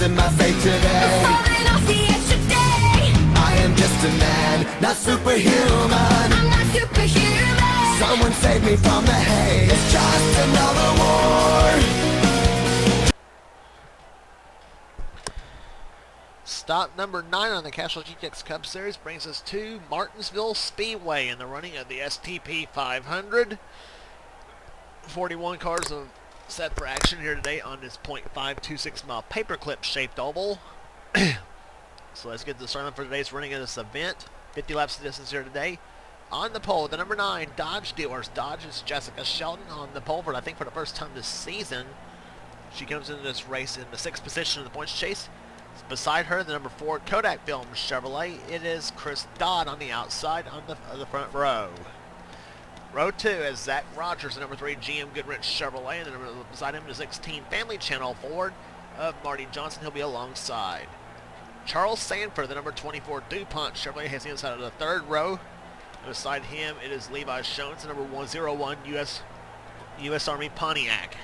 in my fate today. Falling off the edge today. I am just a man, not superhuman. I'm not superhuman. Someone save me from the hate. It's just another war. Stop number 9 on the Castrol GTX Cup Series brings us to Martinsville Speedway in the running of the STP 500. 41 cars are set for action here today on this .526 mile paperclip shaped oval. So let's get the started for today's running of this event. 50 laps of distance here today. On the pole, the number 9 Dodge dealers. Dodge is Jessica Shelton on the pole for, I think, for the first time this season. She comes into this race in the 6th position in the points chase. Beside her, the number 4 Kodak Film Chevrolet. It is Chris Dodd on the outside on the front row. Row 2 is Zach Rogers, the number 3 GM Goodrich Chevrolet, and the number beside him is 16 Family Channel Ford of Marty Johnson. He'll be alongside. Charles Sanford, the number 24 DuPont Chevrolet, has the inside of the 3rd row. And beside him, it is Levi Schoens, the number 101 U.S. Army Pontiac.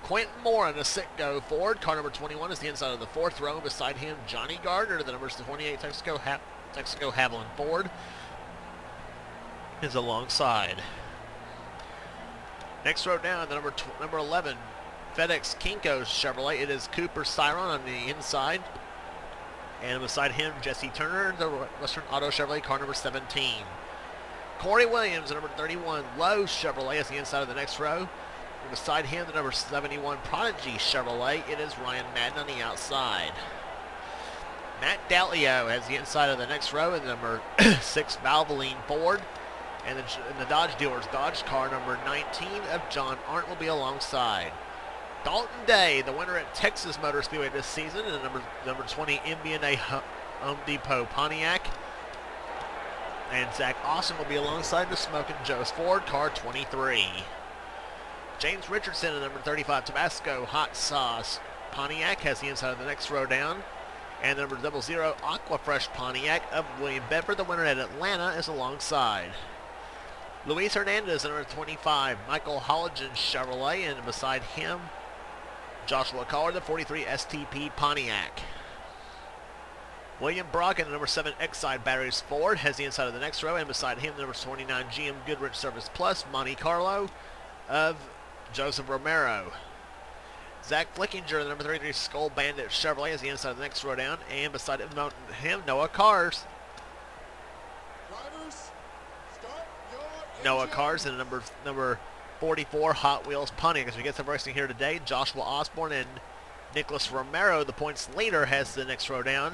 Quentin Moore in a Citgo Ford. Car number 21 is the inside of the 4th row. Beside him, Johnny Gardner, the number 28 Texaco Haviland Ford, is alongside. Next row down, the number 11 FedEx Kinko's Chevrolet. It is Cooper Cyron on the inside. And beside him, Jesse Turner, the Western Auto Chevrolet, car number 17. Corey Williams, the number 31 Lowe's Chevrolet, is the inside of the next row. And beside him, the number 71 Prodigy Chevrolet, it is Ryan Madden on the outside. Matt Dallio has the inside of the next row, and the number 6 Valvoline Ford. And the Dodge dealers, Dodge car number 19 of John Arndt will be alongside. Dalton Day, the winner at Texas Motor Speedway this season, and the number 20 MB&A Home Depot Pontiac. And Zach Austin will be alongside the Smokin' Joe's Ford, car 23. James Richardson, the number 35 Tabasco Hot Sauce Pontiac, has the inside of the next row down. And the number 00 Aquafresh Pontiac of William Bedford, the winner at Atlanta, is alongside. Luis Hernandez, the number 25 Michael Holligan Chevrolet, and beside him, Joshua Collar, the 43 STP Pontiac. William Brock and the number 7 Exide Batteries Ford has the inside of the next row, and beside him, the number 29 GM Goodrich Service Plus Monte Carlo of Joseph Romero. Zach Flickinger, the number 33 Skull Bandit Chevrolet, is the inside of the next row down, and beside him, Noah Cars. Noah Cars and number 44 Hot Wheels Pontiac. As we get some racing here today, Joshua Osborne and Nicholas Romero, the points leader, has the next row down.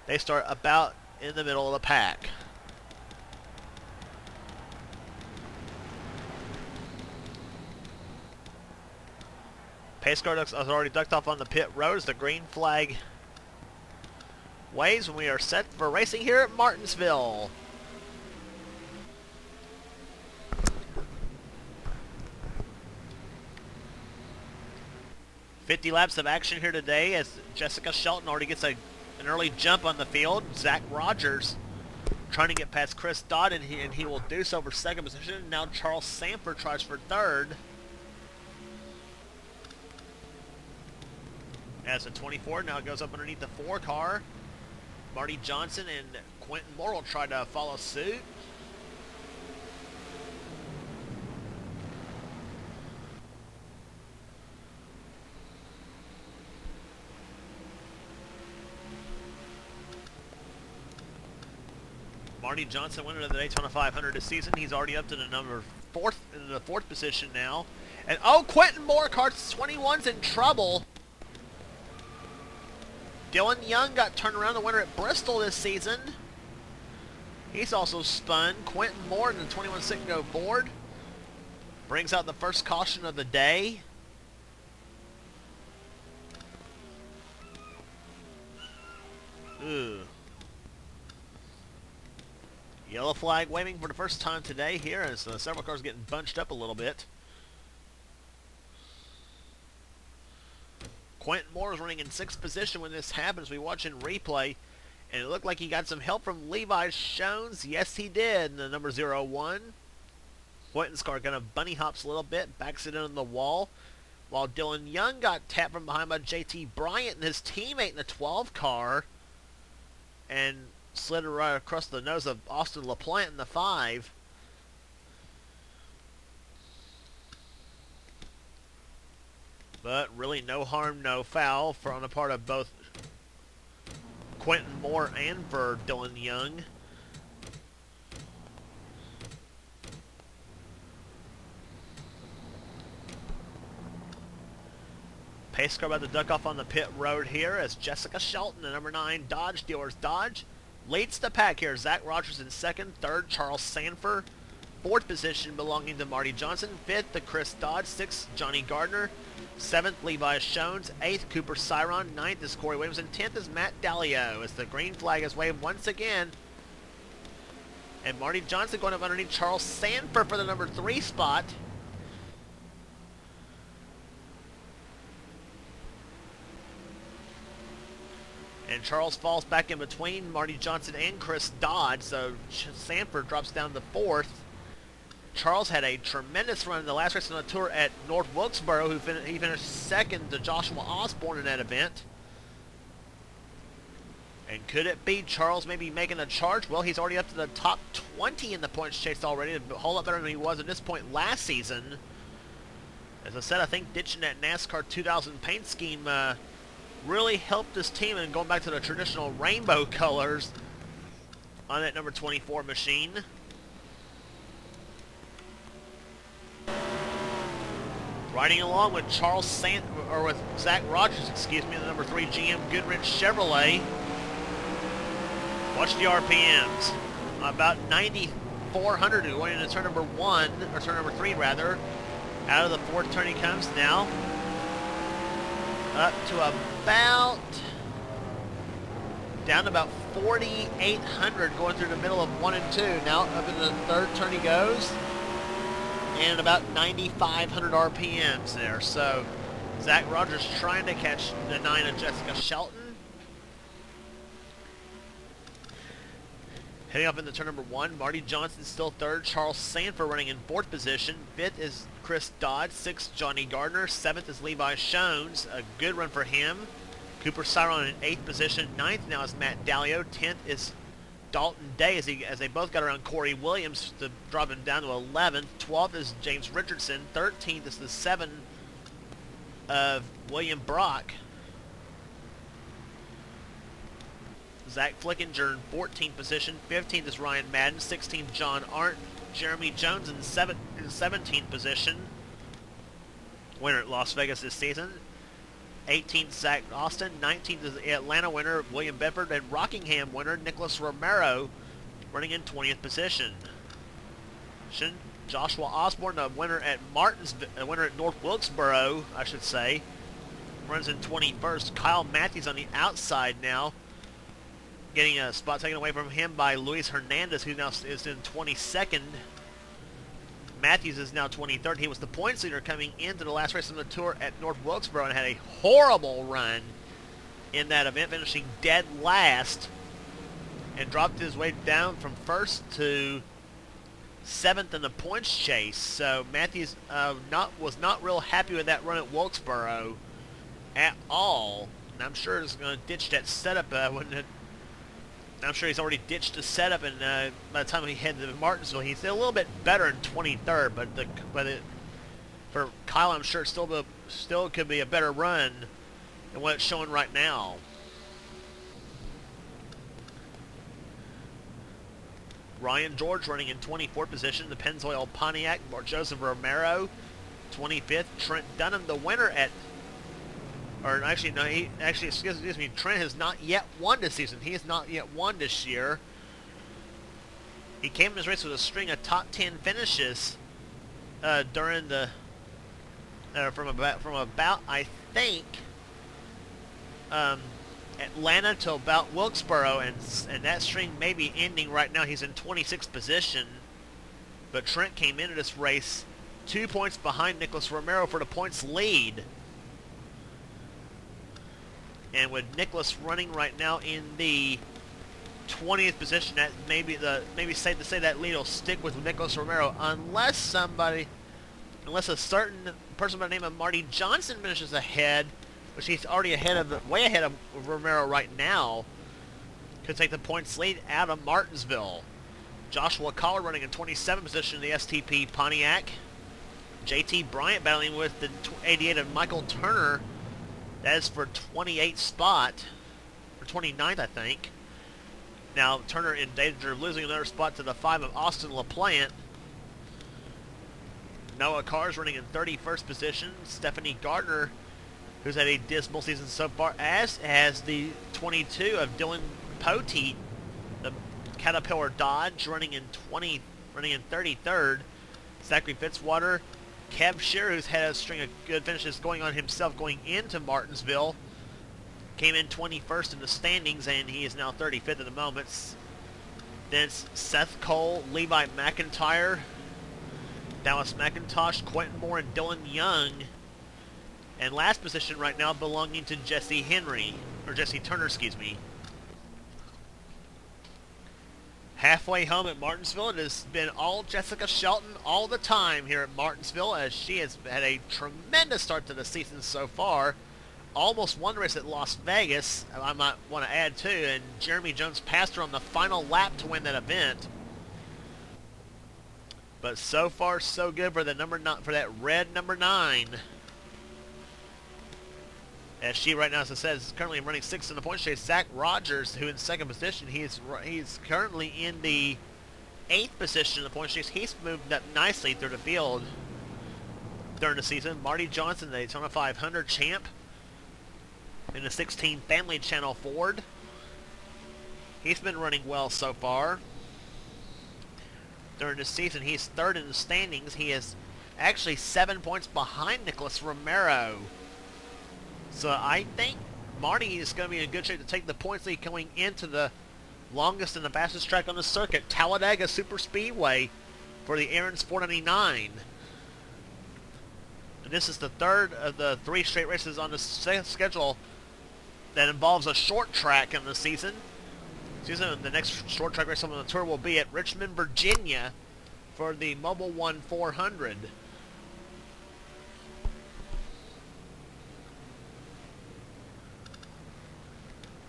They start about in the middle of the pack. Pace car has already ducked off on the pit road as the green flag waves when we are set for racing here at Martinsville. $50 laps of action here today as Jessica Shelton already gets an early jump on the field. Zach Rogers trying to get past Chris Dodd, and he will do so for 2nd position. Now Charles Sanford tries for 3rd. As the 24 now goes up underneath the 4 car. Marty Johnson and Quentin Moore will try to follow suit. Marty Johnson, winner of the Daytona 500 this season. He's already up to the fourth position now. And oh, Quentin Moore, car 21's in trouble. Dylan Young got turned around, the winner at Bristol this season. He's also spun. Quentin Moore in the 21 Citgo Ford brings out the first caution of the day. Ooh. Yellow flag waving for the first time today here as several cars getting bunched up a little bit. Quentin Moore is running in 6th position when this happens. We watch in replay, and it looked like he got some help from Levi Schoens. Yes, he did. The number 01. Quentin's car kind of bunny hops a little bit, backs it into the wall. while Dylan Young got tapped from behind by JT Bryant and his teammate in the 12 car and slid right across the nose of Austin LaPlante in the 5. But really no harm, no foul on the part of both Quentin Moore and for Dylan Young. Pace car about to duck off on the pit road here as Jessica Shelton, the number 9 Dodge dealers Dodge, leads the pack here. Zach Rogers in second, third Charles Sanford, fourth position belonging to Marty Johnson, fifth to Chris Dodge, sixth Johnny Gardner, seventh Levi Shones, eighth Cooper Cyron, ninth is Corey Williams, and 10th is Matt Dalio as the green flag is waved once again. And Marty Johnson going up underneath Charles Sanford for the number 3 spot. And Charles falls back in between Marty Johnson and Chris Dodge, so Sanford drops down to 4th. Charles had a tremendous run in the last race on the tour at North Wilkesboro. He finished second to Joshua Osborne in that event. And could it be Charles maybe making a charge? Well, he's already up to the top 20 in the points chase already, a whole lot better than he was at this point last season. As I said, I think ditching that NASCAR 2000 paint scheme really helped this team in going back to the traditional rainbow colors on that number 24 machine. Riding along with with Zach Rogers, excuse me, the number 3 GM Goodrich Chevrolet. Watch the RPMs. About 9,400 going into turn number 1, or turn number 3 rather. Out of the 4th turn he comes now. Up to about, down to about 4,800 going through the middle of 1 and 2. Now up into the 3rd turn he goes. And about 9,500 RPMs there. So Zach Rogers trying to catch the 9 of Jessica Shelton. Heading up into turn number 1, Marty Johnson still 3rd. Charles Sanford running in 4th position. 5th is Chris Dodge. 6th, Johnny Gardner. 7th is Levi Shones. A good run for him. Cooper Cyron in 8th position. 9th now is Matt Dalio. 10th is Dalton Day as they both got around Corey Williams to drop him down to 11th. 12th is James Richardson. 13th is the 7 of William Brock. Zach Flickinger in 14th position. 15th is Ryan Madden. 16th, John Arndt. Jeremy Jones in 17th position. Winner at Las Vegas this season. 18th, Zach Austin. 19th is the Atlanta winner, William Bedford. And Rockingham winner, Nicholas Romero, running in 20th position. Joshua Osborne, a winner at a winner at North Wilkesboro, I should say, runs in 21st. Kyle Matthews on the outside now, getting a spot taken away from him by Luis Hernandez, who now is in 22nd. Matthews is now 23rd. He was the points leader coming into the last race on the tour at North Wilkesboro and had a horrible run in that event, finishing dead last and dropped his way down from 1st to 7th in the points chase. So Matthews was not real happy with that run at Wilkesboro at all. And I'm sure he's going to ditch that setup I'm sure he's already ditched the setup, and by the time he headed to Martinsville, he's a little bit better in 23rd. For Kyle, I'm sure it still could be a better run than what it's showing right now. Ryan George running in 24th position. The Pennzoil Pontiac, Joseph Romero, 25th. Trent Dunham, the winner at. Or actually, no, excuse me, Trent has not yet won this season. He has not yet won this year. He came in this race with a string of top 10 finishes during the, from about I think, Atlanta to about Wilkesboro, and that string may be ending right now. He's in 26th position, but Trent came into this race 2 points behind Nicholas Romero for the points lead. And with Nicholas running right now in the 20th position, that maybe safe to say that lead will stick with Nicholas Romero unless a certain person by the name of Marty Johnson finishes ahead, which he's already ahead of way ahead of Romero right now. Could take the points lead out of Martinsville. Joshua Collar running in 27th position in the STP Pontiac. JT Bryant battling with the 88 of Michael Turner. That is for 28th spot, or 29th, I think. Now Turner in danger of losing another spot to the 5 of Austin LaPlante. Noah Carr's running in 31st position. Stephanie Gardner, who's had a dismal season so far, as has the 22 of Dylan Poteet, the Caterpillar Dodge, running in 33rd. Zachary Fitzwater, Kev Shearer, who's had a string of good finishes going on himself going into Martinsville, came in 21st in the standings, and he is now 35th at the moment. Then it's Seth Cole, Levi McIntyre, Dallas McIntosh, Quentin Moore, and Dylan Young. And last position right now belonging to Jesse Turner, excuse me. Halfway home at Martinsville, it has been all Jessica Shelton all the time here at Martinsville, as she has had a tremendous start to the season so far. Almost won the race at Las Vegas, I might want to add too, and Jeremy Jones passed her on the final lap to win that event. But so far so good for the for that red number 9. As she right now, as I said, is currently running 6th in the point chase. Zach Rogers, who in 2nd position, he's currently in the 8th position in the point chase. He's moved up nicely through the field during the season. Marty Johnson, the Daytona 500 champ, in the 16 Family Channel Ford. He's been running well so far. During the season, he's 3rd in the standings. He is actually 7 points behind Nicholas Romero. So I think Marty is going to be in good shape to take the points lead going into the longest and the fastest track on the circuit, Talladega Super Speedway, for the Aaron's 499. And this is the 3rd of the 3 straight races on the schedule that involves a short track in the season. The next short track race on the tour will be at Richmond, Virginia, for the Mobile One 400.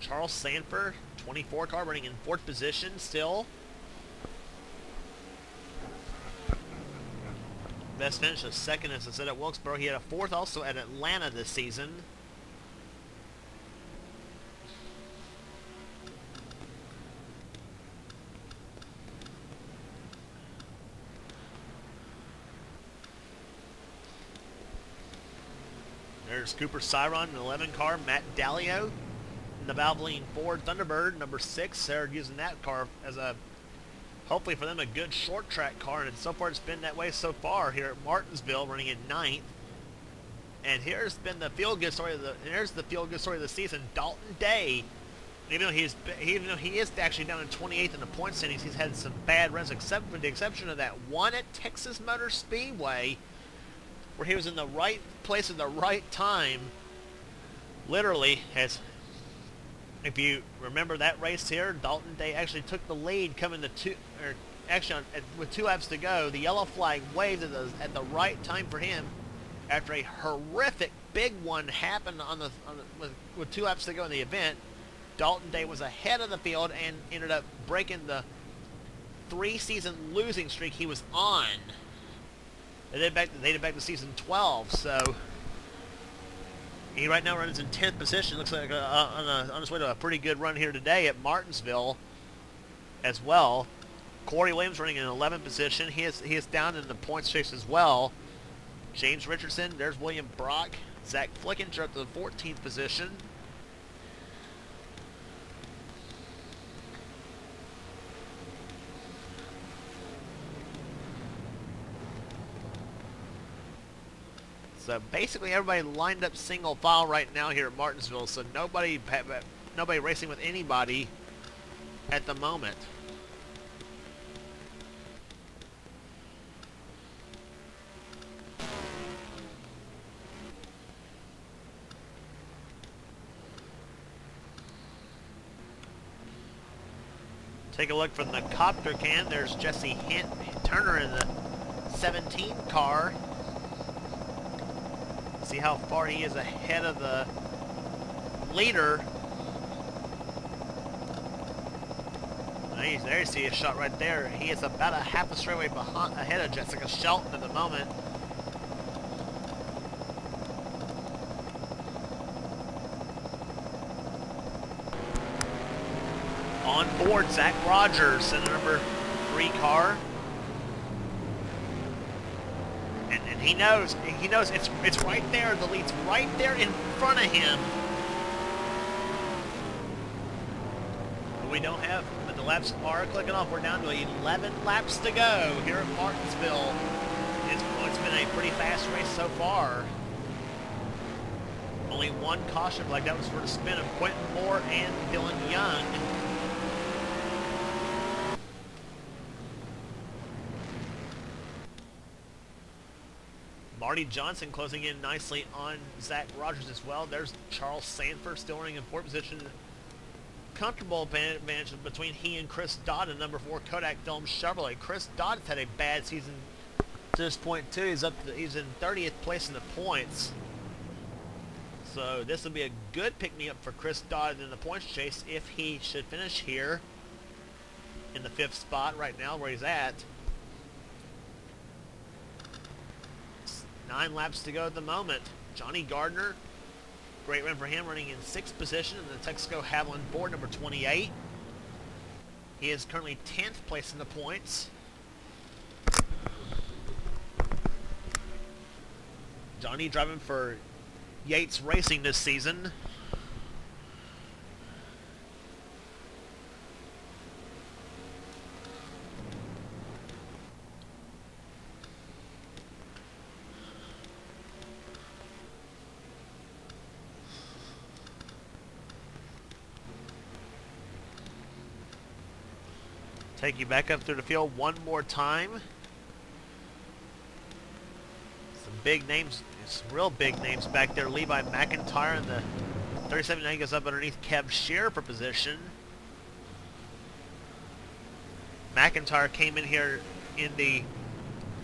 Charles Sanford, 24 car, running in 4th position still. Best finish, a 2nd, as I said, at Wilkesboro. He had a 4th also at Atlanta this season. There's Cooper Cyron, an 11 car. Matt Dallio in the Valvoline Ford Thunderbird, number 6. They're using that car as a, hopefully for them, a good short track car. And so far it's been that way so far here at Martinsville, running in 9th. And here's been the feel-good story of the season. Dalton Day, even though he is actually down in 28th in the point standings, he's had some bad runs, except with the exception of that one at Texas Motor Speedway, where he was in the right place at the right time. Literally, as if you remember that race here, Dalton Day actually took the lead coming to with 2 laps to go. The yellow flag waved at the right time for him after a horrific big one happened with 2 laps to go in the event. Dalton Day was ahead of the field and ended up breaking the 3-season losing streak he was on. They dated back to season 12, so he right now runs in 10th position. Looks like on his way to a pretty good run here today at Martinsville as well. Corey Williams running in 11th position. He is down in the points chase as well. James Richardson, there's William Brock. Zach Flickinger up to the 14th position. So basically everybody lined up single file right now here at Martinsville, so nobody racing with anybody at the moment. Take a look from the copter can. There's Jesse Turner in the 17 car. See how far he is ahead of the leader. There you see a shot right there. He is about a half a straightaway ahead of Jessica Shelton at the moment. On board, Zach Rogers in the number 3 car. And he knows it's right there. The lead's right there in front of him. But we don't have, but the laps are clicking off. We're down to 11 laps to go here at Martinsville. It's been a pretty fast race so far. Only one caution flag. That was for the spin of Quentin Moore and Dylan Young. Marty Johnson closing in nicely on Zach Rogers as well. There's Charles Sanford still running in 4th position. Comfortable advantage between he and Chris Dodd in number 4 Kodak Film Chevrolet. Chris Dodd has had a bad season to this point too. He's in 30th place in the points. So this will be a good pick-me-up for Chris Dodd in the points chase if he should finish here in the 5th spot right now where he's at. 9 laps to go at the moment. Johnny Gardner, great run for him, running in 6th position in the Texaco Haviland Ford, number 28. He is currently 10th place in the points. Johnny driving for Yates Racing this season. Take you back up through the field one more time. Some big names, some real big names back there. Levi McIntyre in the 37. Now he goes up underneath Kev Shearer for position. McIntyre came in here in the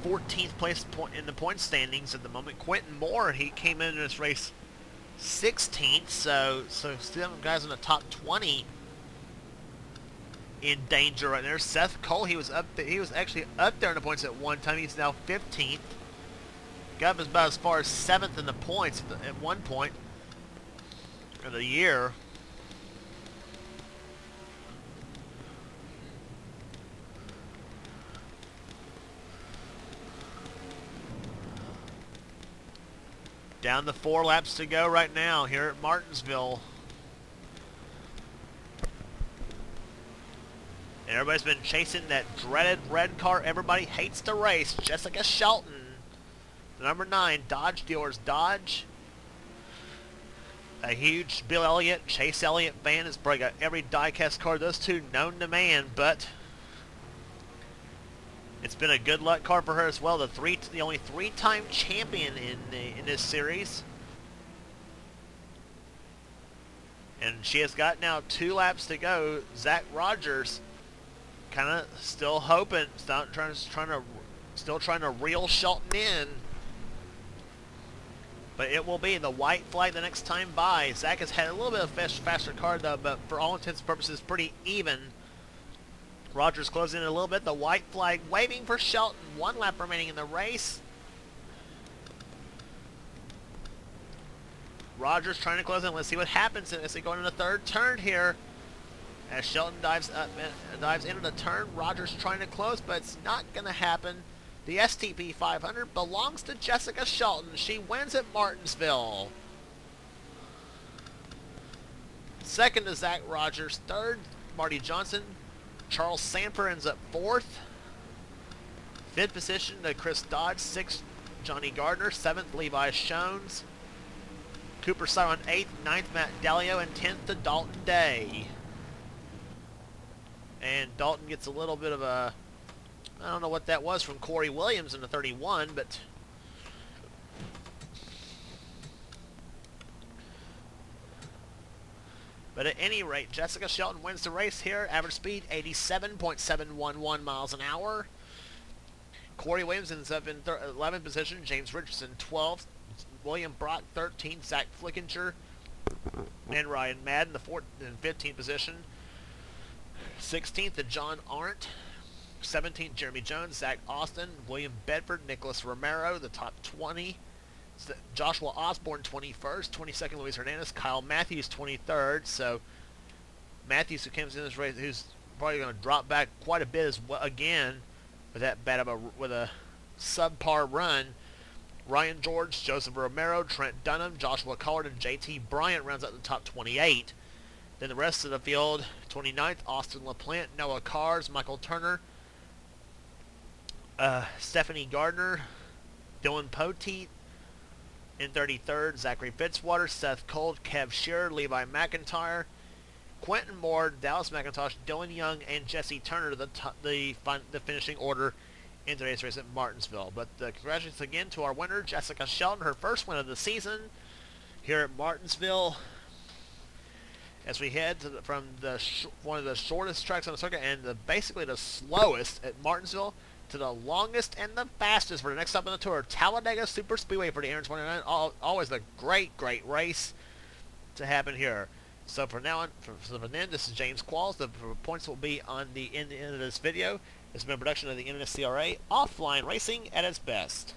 14th place in the point standings at the moment. Quentin Moore, he came in this race 16th, so still guys in the top 20 in danger right there. Seth Cole, he was actually up there in the points at one time. He's now 15th. Got up about as far as 7th in the points at one point of the year. Down to 4 laps to go right now here at Martinsville. And everybody's been chasing that dreaded red car everybody hates to race. Jessica Shelton, the number 9 Dodge dealers. Dodge, a huge Bill Elliott, Chase Elliott fan. Has probably got every diecast car those two known to man, but it's been a good luck car for her as well. The only 3-time champion in this series. And she has got now 2 laps to go. Zach Rogers kind of still hoping, still trying to reel Shelton in. But it will be the white flag the next time by. Zach has had a little bit of faster car though, but for all intents and purposes pretty even. Rogers closing in a little bit. The white flag waving for Shelton. 1 lap remaining in the race. Rogers trying to close in. Let's see what happens as they go into the 3rd turn here. As Shelton dives into the turn, Rogers trying to close, but it's not going to happen. The STP 500 belongs to Jessica Shelton. She wins at Martinsville. 2nd to Zach Rogers. 3rd, Marty Johnson. Charles Sanford ends up 4th. 5th position to Chris Dodge. 6th, Johnny Gardner. 7th, Levi Shones. Cooper Siron 8th. 9th, Matt Dalio. And 10th to Dalton Day. And Dalton gets a little bit of a, I don't know what that was from Corey Williams in the 31, but at any rate, Jessica Shelton wins the race here. Average speed 87.711 miles an hour. Corey Williams ends up in 11th position. James Richardson 12th. William Brock 13th, Zach Flickinger and Ryan Madden the 4th and 15th position. 16th to John Arndt. 17th Jeremy Jones, Zach Austin, William Bedford, Nicholas Romero, the top 20. Joshua Osborne 21st, 22nd Luis Hernandez, Kyle Matthews 23rd. So Matthews, who comes in this race, who's probably going to drop back quite a bit as well again with that bad of a subpar run. Ryan George, Joseph Romero, Trent Dunham, Joshua Collard, and JT Bryant rounds out the top 28. Then the rest of the field: 29th Austin LaPlante, Noah Cars, Michael Turner, Stephanie Gardner, Dylan Poteet. In 33rd, Zachary Fitzwater, Seth Cold, Kev Shearer, Levi McIntyre, Quentin Moore, Dallas McIntosh, Dylan Young, and Jesse Turner, the finishing order in today's race at Martinsville. But congratulations again to our winner, Jessica Shelton, her first win of the season here at Martinsville. As we head to from one of the shortest tracks on the circuit and basically the slowest at Martinsville to the longest and the fastest for the next stop on the tour, Talladega Super Speedway for the Aaron 29. Always a great race to happen here. So for now on, for then, this is James Qualls. The points will be on the end of this video. It's been a production of the NNSCRA, offline racing at its best.